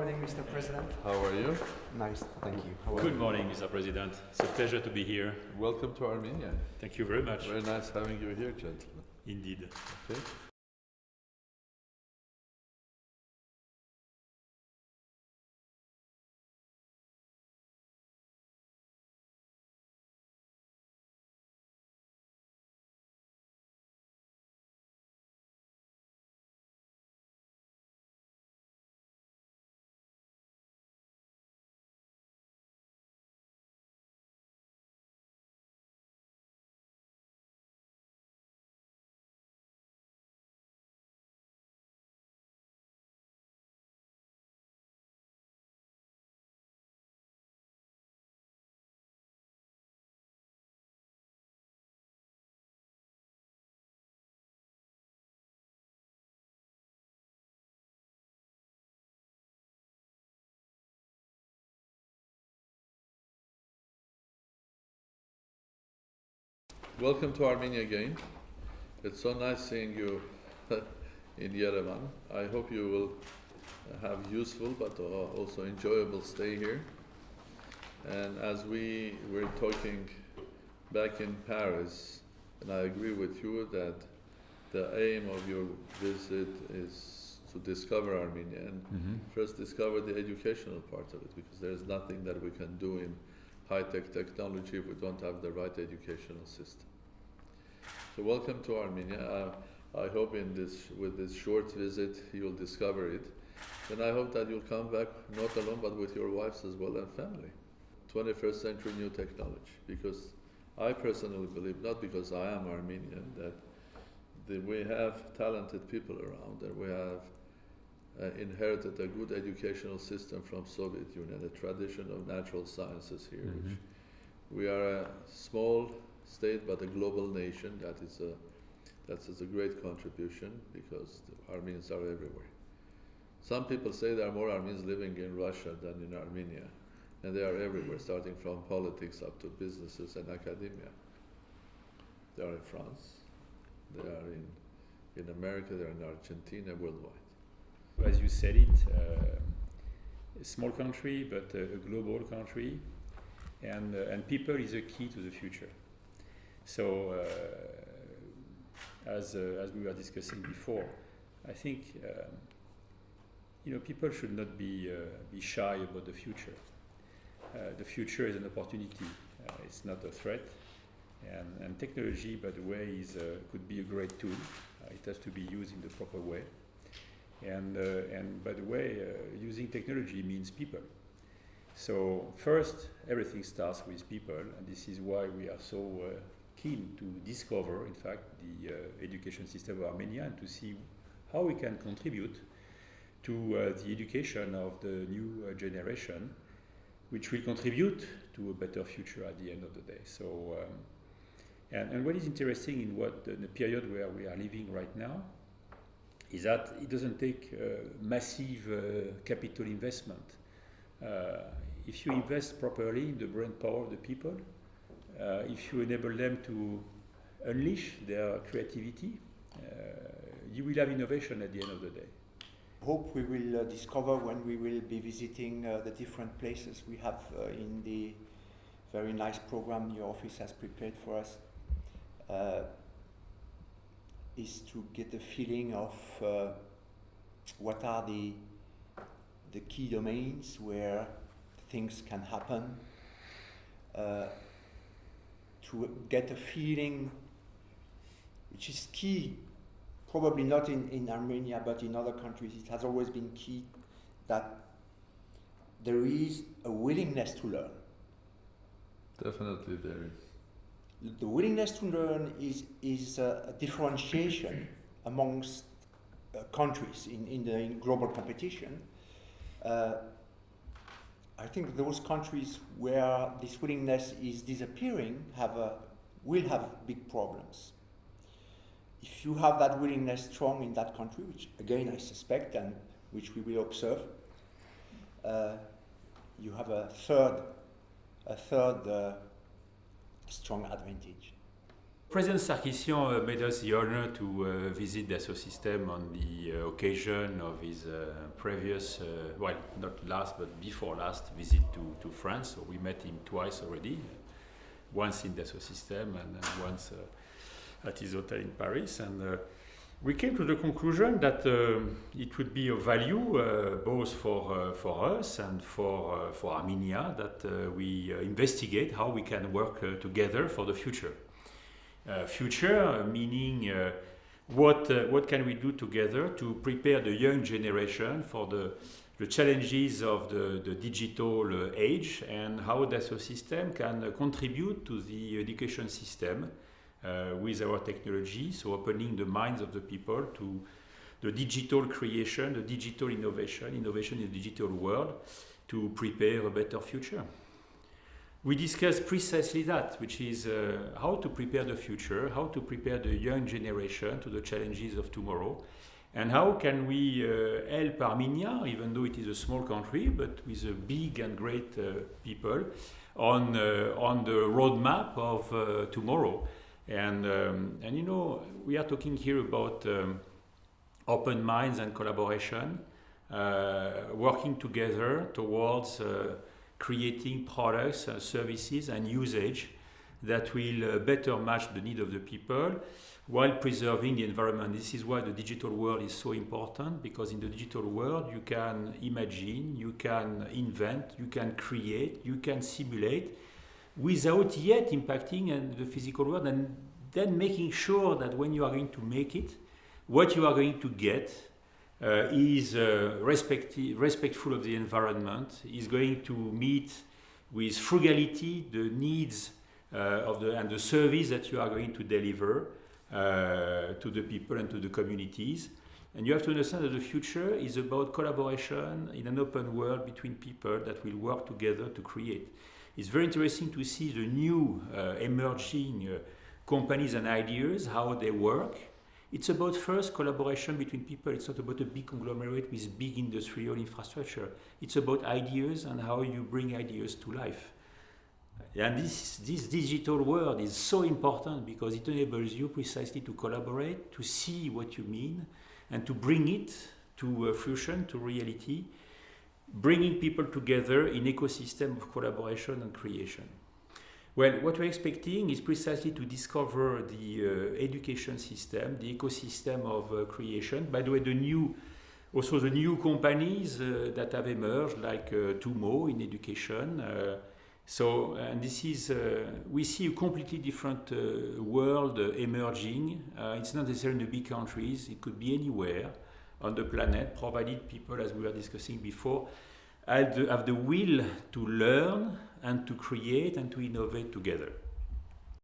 morning, Mr. President. How are you? Nice, thank you. Good morning, Mr. President. It's a pleasure to be here. Welcome to Armenia. Thank you very much. Very nice having you here, gentlemen. Indeed. Okay. Welcome to Armenia again. It's so nice seeing you in Yerevan. I hope you will have useful but also enjoyable stay here. And as we were talking back in Paris, and I agree with you that the aim of your visit is to discover Armenia and first discover the educational part of it, because there's nothing that we can do in high-tech technology if we don't have the right educational system. So welcome to Armenia. I hope with this short visit you'll discover it. And I hope that you'll come back not alone but with your wives as well and family. 21st century new technology, because I personally believe, not because I am Armenian, that we have talented people around, and we have inherited a good educational system from Soviet Union, a tradition of natural sciences here. Which we are a small state but a global nation. That is a great contribution, because the Armenians are everywhere. Some people say there are more Armenians living in Russia than in Armenia, and they are everywhere, starting from politics up to businesses and academia. They are in France, they are in America, they are in Argentina, worldwide. As you said it, a small country, but a global country, and people is a key to the future. So, as we were discussing before, I think people should not be shy about the future. The future is an opportunity; it's not a threat. And technology, by the way, could be a great tool. It has to be used in the proper way. And by the way, using technology means people. So first, everything starts with people, and this is why we are so keen to discover, in fact, the education system of Armenia, and to see how we can contribute to the education of the new generation, which will contribute to a better future at the end of the day. So, and what is interesting in the period where we are living right now is that it doesn't take massive capital investment. If you invest properly in the brain power of the people, if you enable them to unleash their creativity, you will have innovation at the end of the day. Hope we will discover when we will be visiting the different places we have in the very nice program your office has prepared for us, is to get a feeling of what are the key domains where things can happen, to get a feeling which is key, probably not in Armenia but in other countries. It has always been key that there is a willingness to learn. Definitely there is. The willingness to learn is a differentiation amongst countries in global competition. I think those countries where this willingness is disappearing will have big problems. If you have that willingness strong in that country, which again I suspect and which we will observe, you have a third strong advantage. President Sarkisian made us the honor to visit Dasa system on the occasion of his previous, well, not last, but before last visit to France. So we met him twice already, once in Dasa system and once at his hotel in Paris. And we came to the conclusion that it would be of value both for us and for Armenia that we investigate how we can work together for the future. Future meaning what can we do together to prepare the young generation for the challenges of the digital age, and how Dasa system can contribute to the education system with our technology, so opening the minds of the people to the digital creation, the digital innovation in the digital world, to prepare a better future. We discussed precisely that, which is how to prepare the future, how to prepare the young generation to the challenges of tomorrow, and how can we help Armenia, even though it is a small country, but with a big and great people, on the roadmap of tomorrow. And you know, we are talking here about open minds and collaboration, working together towards creating products, services and usage that will better match the need of the people while preserving the environment. This is why the digital world is so important, because in the digital world you can imagine, you can invent, you can create, you can simulate, without yet impacting the physical world, and then making sure that when you are going to make it, what you are going to get is respectful of the environment, is going to meet with frugality the needs and the service that you are going to deliver to the people and to the communities. And you have to understand that the future is about collaboration in an open world between people that will work together to create. It's very interesting to see the new emerging companies and ideas, how they work. It's about first collaboration between people. It's not about a big conglomerate with big industrial infrastructure. It's about ideas and how you bring ideas to life. And this digital world is so important because it enables you precisely to collaborate, to see what you mean, and to bring it to fruition, to reality, bringing people together in ecosystem of collaboration and creation. Well, what we're expecting is precisely to discover the education system, the ecosystem of creation. By the way, the new companies that have emerged, like Tumo in education. And this is, we see a completely different world emerging. It's not necessarily in the big countries, it could be anywhere on the planet, provided people, as we were discussing before, have the will to learn and to create and to innovate together.